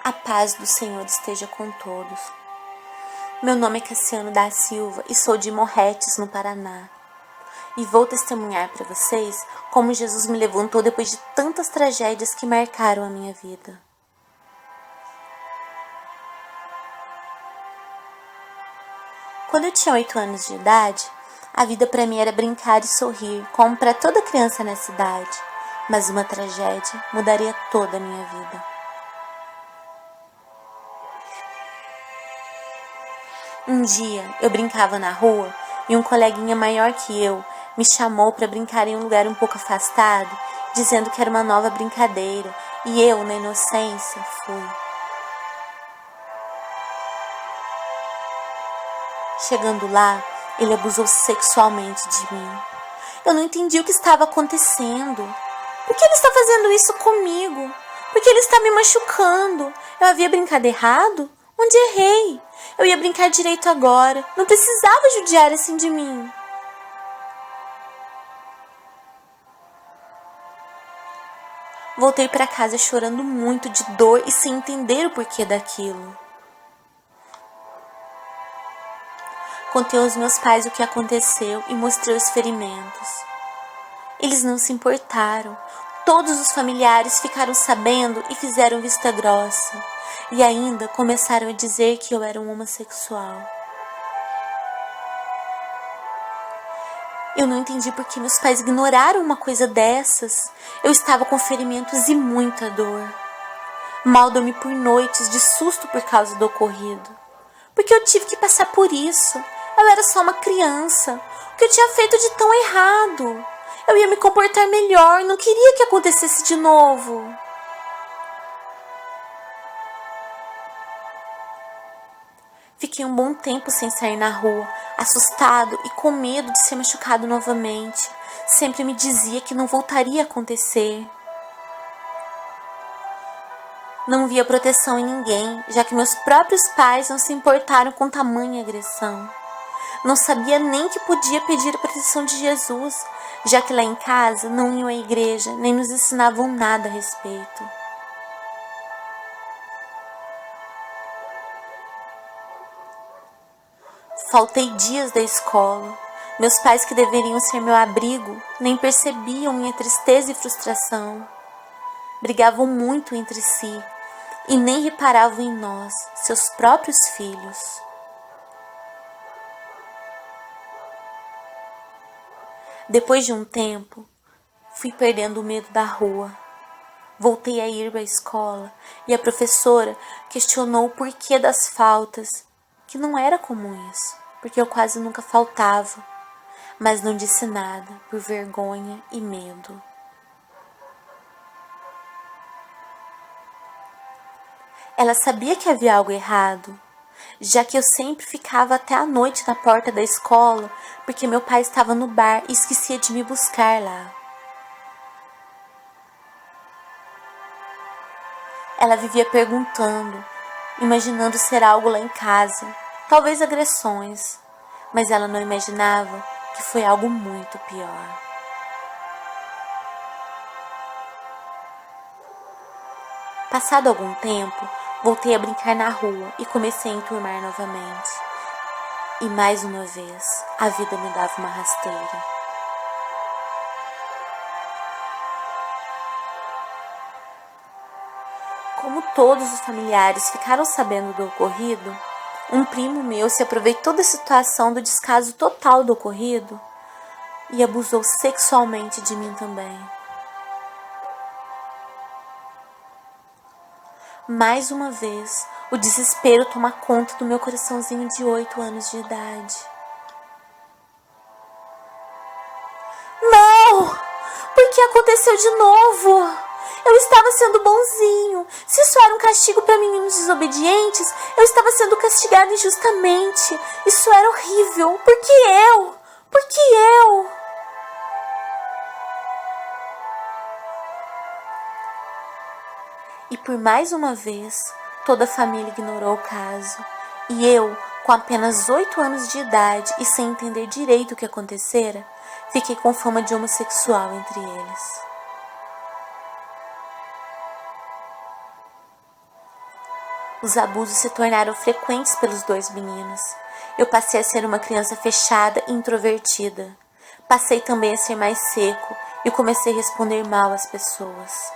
A paz do Senhor esteja com todos. Meu nome é Cassiano da Silva e sou de Morretes, no Paraná. E vou testemunhar para vocês como Jesus me levantou depois de tantas tragédias que marcaram a minha vida. Quando eu tinha 8 anos de idade, a vida para mim era brincar e sorrir, como para toda criança na cidade. Mas uma tragédia mudaria toda a minha vida. Um dia eu brincava na rua e um coleguinha maior que eu me chamou para brincar em um lugar um pouco afastado, dizendo que era uma nova brincadeira, e eu, na inocência, fui. Chegando lá, ele abusou sexualmente de mim. Eu não entendi o que estava acontecendo. Por que ele está fazendo isso comigo? Por que ele está me machucando? Eu havia brincado errado? Onde errei? Eu ia brincar direito agora. Não precisava judiar assim de mim. Voltei para casa chorando muito de dor e sem entender o porquê daquilo. Contei aos meus pais o que aconteceu e mostrei os ferimentos. Eles não se importaram. Todos os familiares ficaram sabendo e fizeram vista grossa. E ainda começaram a dizer que eu era um homossexual. Eu não entendi por que meus pais ignoraram uma coisa dessas. Eu estava com ferimentos e muita dor. Mal dormi por noites de susto por causa do ocorrido. Porque eu tive que passar por isso. Eu era só uma criança. O que eu tinha feito de tão errado? Eu ia me comportar melhor, não queria que acontecesse de novo. Fiquei um bom tempo sem sair na rua, assustado e com medo de ser machucado novamente. Sempre me dizia que não voltaria a acontecer. Não via proteção em ninguém, já que meus próprios pais não se importaram com tamanha agressão. Não sabia nem que podia pedir a proteção de Jesus, já que lá em casa não iam à igreja, nem nos ensinavam nada a respeito. Faltei dias da escola. Meus pais, que deveriam ser meu abrigo, nem percebiam minha tristeza e frustração. Brigavam muito entre si e nem reparavam em nós, seus próprios filhos. Depois de um tempo, fui perdendo o medo da rua. Voltei a ir à escola e a professora questionou o porquê das faltas, que não era comum isso, porque eu quase nunca faltava, mas não disse nada por vergonha e medo. Ela sabia que havia algo errado, já que eu sempre ficava até a noite na porta da escola, porque meu pai estava no bar e esquecia de me buscar lá. Ela vivia perguntando, imaginando ser algo lá em casa, talvez agressões, mas ela não imaginava que foi algo muito pior. Passado algum tempo, voltei a brincar na rua e comecei a enturmar novamente. E mais uma vez, a vida me dava uma rasteira. Como todos os familiares ficaram sabendo do ocorrido, um primo meu se aproveitou da situação do descaso total do ocorrido e abusou sexualmente de mim também. Mais uma vez, o desespero toma conta do meu coraçãozinho de 8 anos de idade. Não! Por que aconteceu de novo? Eu estava sendo bonzinho. Se isso era um castigo para meninos desobedientes, eu estava sendo castigada injustamente. Isso era horrível. Por que eu? Por que eu? E por mais uma vez, toda a família ignorou o caso. E eu, com apenas 8 anos de idade e sem entender direito o que acontecera, fiquei com fama de homossexual entre eles. Os abusos se tornaram frequentes pelos dois meninos. Eu passei a ser uma criança fechada e introvertida. Passei também a ser mais seco e comecei a responder mal às pessoas.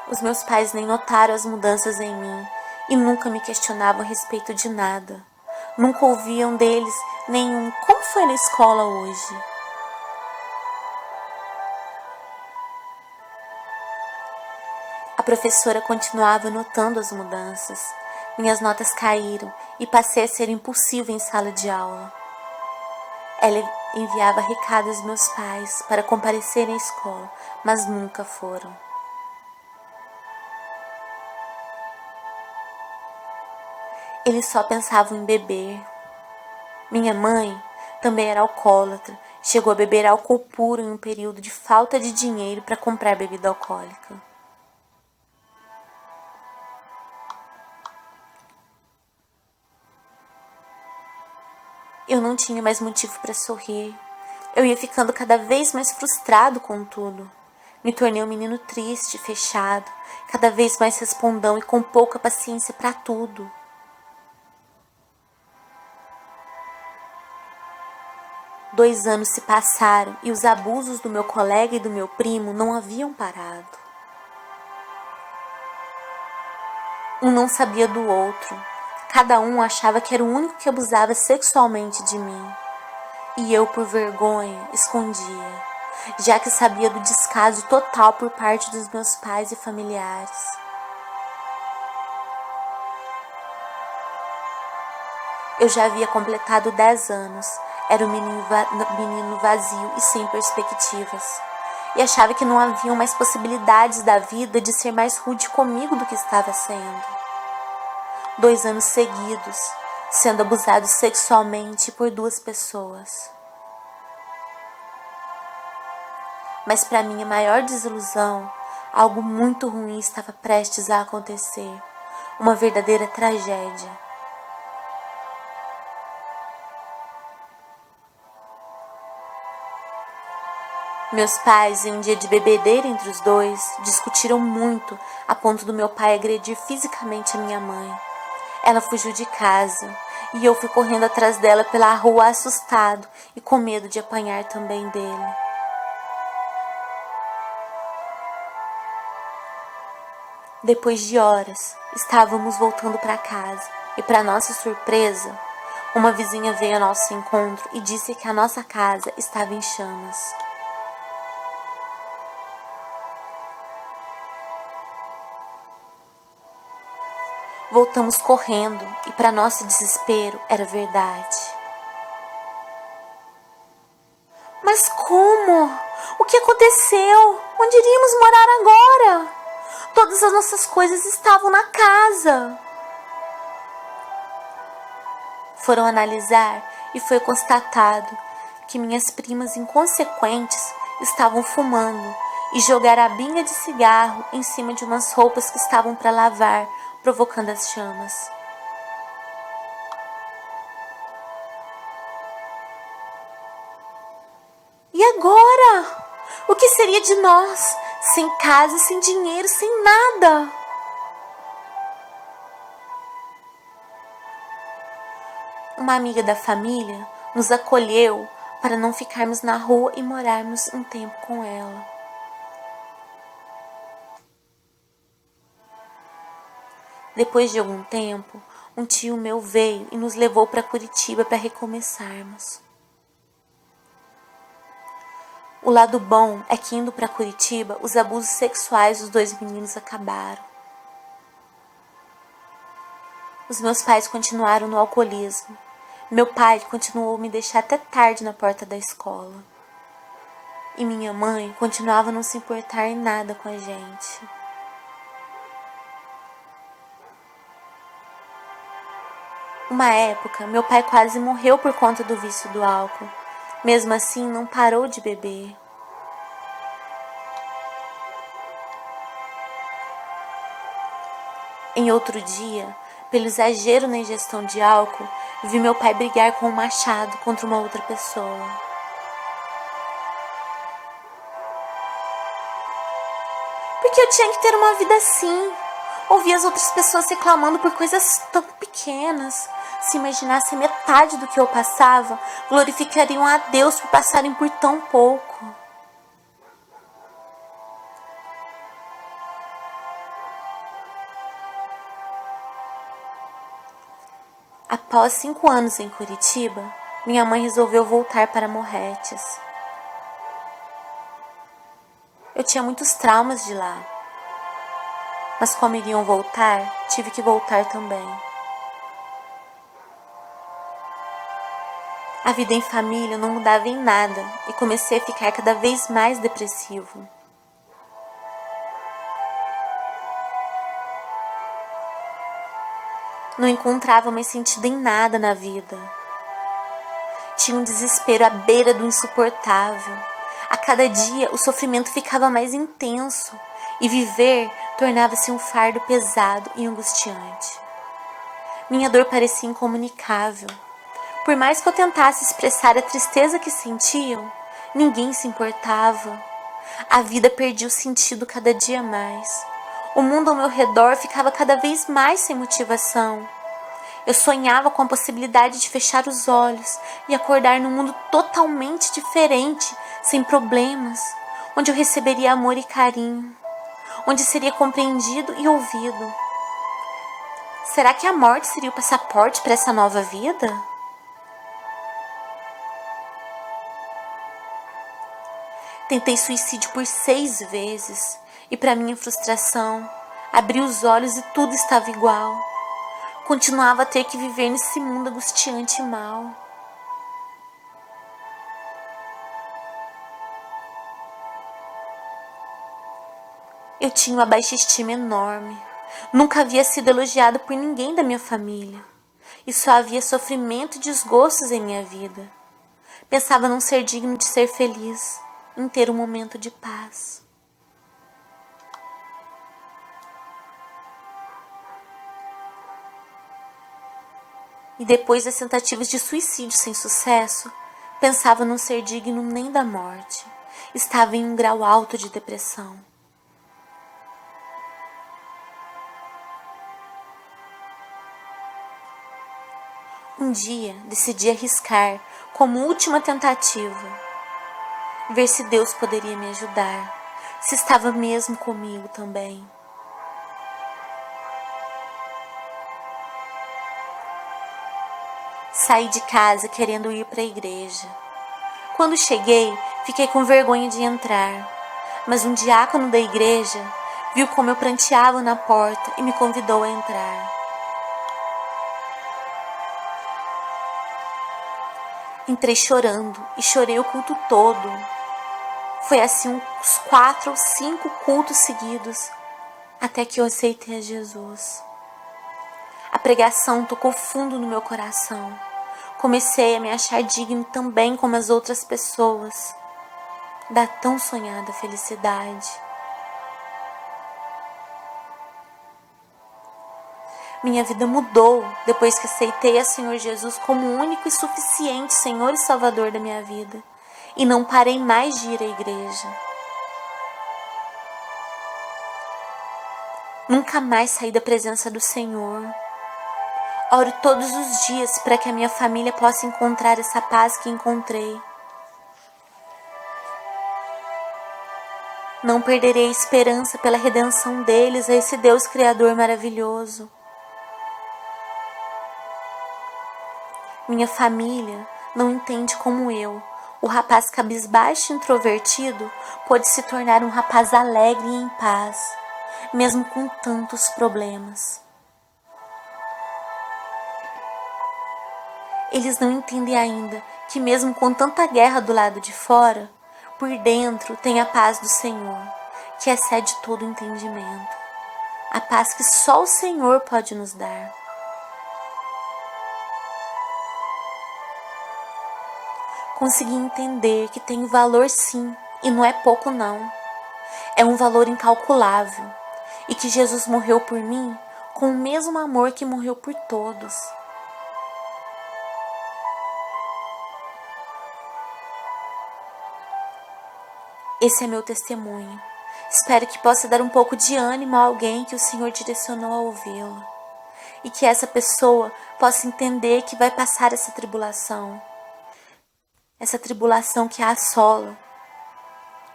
Os meus pais nem notaram as mudanças em mim e nunca me questionavam a respeito de nada. Nunca ouviam deles nenhum "como foi na escola hoje?". A professora continuava notando as mudanças. Minhas notas caíram e passei a ser impulsiva em sala de aula. Ela enviava recados aos meus pais para comparecerem à escola, mas nunca foram. Eles só pensavam em beber. Minha mãe também era alcoólatra. Chegou a beber álcool puro em um período de falta de dinheiro para comprar bebida alcoólica. Eu não tinha mais motivo para sorrir. Eu ia ficando cada vez mais frustrado com tudo. Me tornei um menino triste, fechado, cada vez mais respondão e com pouca paciência para tudo. Dois anos se passaram e os abusos do meu colega e do meu primo não haviam parado. Um não sabia do outro. Cada um achava que era o único que abusava sexualmente de mim. E eu, por vergonha, escondia, já que sabia do descaso total por parte dos meus pais e familiares. Eu já havia completado 10 anos, era um menino vazio e sem perspectivas. E achava que não haviam mais possibilidades da vida de ser mais rude comigo do que estava sendo. 2 anos seguidos, sendo abusado sexualmente por 2 pessoas. Mas para minha maior desilusão, algo muito ruim estava prestes a acontecer. Uma verdadeira tragédia. Meus pais, em um dia de bebedeira entre os dois, discutiram muito a ponto do meu pai agredir fisicamente a minha mãe. Ela fugiu de casa e eu fui correndo atrás dela pela rua assustado e com medo de apanhar também dele. Depois de horas, estávamos voltando para casa e, para nossa surpresa, uma vizinha veio ao nosso encontro e disse que a nossa casa estava em chamas. Voltamos correndo e, para nosso desespero, era verdade. Mas como? O que aconteceu? Onde iríamos morar agora? Todas as nossas coisas estavam na casa. Foram analisar e foi constatado que minhas primas inconsequentes estavam fumando e jogaram a binha de cigarro em cima de umas roupas que estavam para lavar, provocando as chamas. E agora? O que seria de nós? Sem casa, sem dinheiro, sem nada. Uma amiga da família nos acolheu para não ficarmos na rua e morarmos um tempo com ela. Depois de algum tempo, um tio meu veio e nos levou para Curitiba para recomeçarmos. O lado bom é que, indo para Curitiba, os abusos sexuais dos 2 meninos acabaram. Os meus pais continuaram no alcoolismo. Meu pai continuou a me deixar até tarde na porta da escola. E minha mãe continuava a não se importar em nada com a gente. Uma época, meu pai quase morreu por conta do vício do álcool. Mesmo assim, não parou de beber. Em outro dia, pelo exagero na ingestão de álcool, vi meu pai brigar com um machado contra uma outra pessoa. Porque eu tinha que ter uma vida assim. Ouvir as outras pessoas reclamando por coisas tão pequenas. Se imaginasse metade do que eu passava, glorificariam a Deus por passarem por tão pouco. Após 5 anos em Curitiba, minha mãe resolveu voltar para Morretes. Eu tinha muitos traumas de lá, mas como iriam voltar, tive que voltar também. A vida em família não mudava em nada e comecei a ficar cada vez mais depressivo. Não encontrava mais sentido em nada na vida. Tinha um desespero à beira do insuportável. A cada dia o sofrimento ficava mais intenso e viver tornava-se um fardo pesado e angustiante. Minha dor parecia incomunicável. Por mais que eu tentasse expressar a tristeza que sentiam, ninguém se importava. A vida perdia o sentido cada dia mais. O mundo ao meu redor ficava cada vez mais sem motivação. Eu sonhava com a possibilidade de fechar os olhos e acordar num mundo totalmente diferente, sem problemas, onde eu receberia amor e carinho, onde seria compreendido e ouvido. Será que a morte seria o passaporte para essa nova vida? Tentei suicídio por 6 vezes e, para minha frustração, abri os olhos e tudo estava igual. Continuava a ter que viver nesse mundo angustiante e mau. Eu tinha uma baixa estima enorme. Nunca havia sido elogiado por ninguém da minha família. E só havia sofrimento e desgostos em minha vida. Pensava não ser digno de ser feliz, em ter um momento de paz. E depois das tentativas de suicídio sem sucesso, pensava não ser digno nem da morte. Estava em um grau alto de depressão. Um dia decidi arriscar como última tentativa, ver se Deus poderia me ajudar, se estava mesmo comigo também. Saí de casa querendo ir para a igreja. Quando cheguei, fiquei com vergonha de entrar, mas um diácono da igreja viu como eu pranteava na porta e me convidou a entrar. Entrei chorando e chorei o culto todo. Foi assim uns 4 ou 5 cultos seguidos, até que eu aceitei a Jesus. A pregação tocou fundo no meu coração. Comecei a me achar digno também como as outras pessoas da tão sonhada felicidade. Minha vida mudou depois que aceitei a Senhor Jesus como o único e suficiente Senhor e Salvador da minha vida. E não parei mais de ir à igreja. Nunca mais saí da presença do Senhor. Oro todos os dias para que a minha família possa encontrar essa paz que encontrei. Não perderei a esperança pela redenção deles a esse Deus Criador maravilhoso. Minha família não entende como eu, o rapaz cabisbaixo e introvertido, pôde se tornar um rapaz alegre e em paz, mesmo com tantos problemas. Eles não entendem ainda que mesmo com tanta guerra do lado de fora, por dentro tem a paz do Senhor, que excede todo o entendimento. A paz que só o Senhor pode nos dar. Consegui entender que tem valor sim, e não é pouco não. É um valor incalculável, e que Jesus morreu por mim com o mesmo amor que morreu por todos. Esse é meu testemunho, Espero que possa dar um pouco de ânimo a alguém que o Senhor direcionou a ouvi-lo. E que essa pessoa possa entender que vai passar essa tribulação que a assola.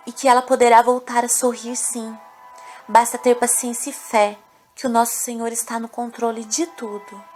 E que ela poderá voltar a sorrir sim. Basta ter paciência e fé que o nosso Senhor está no controle de tudo.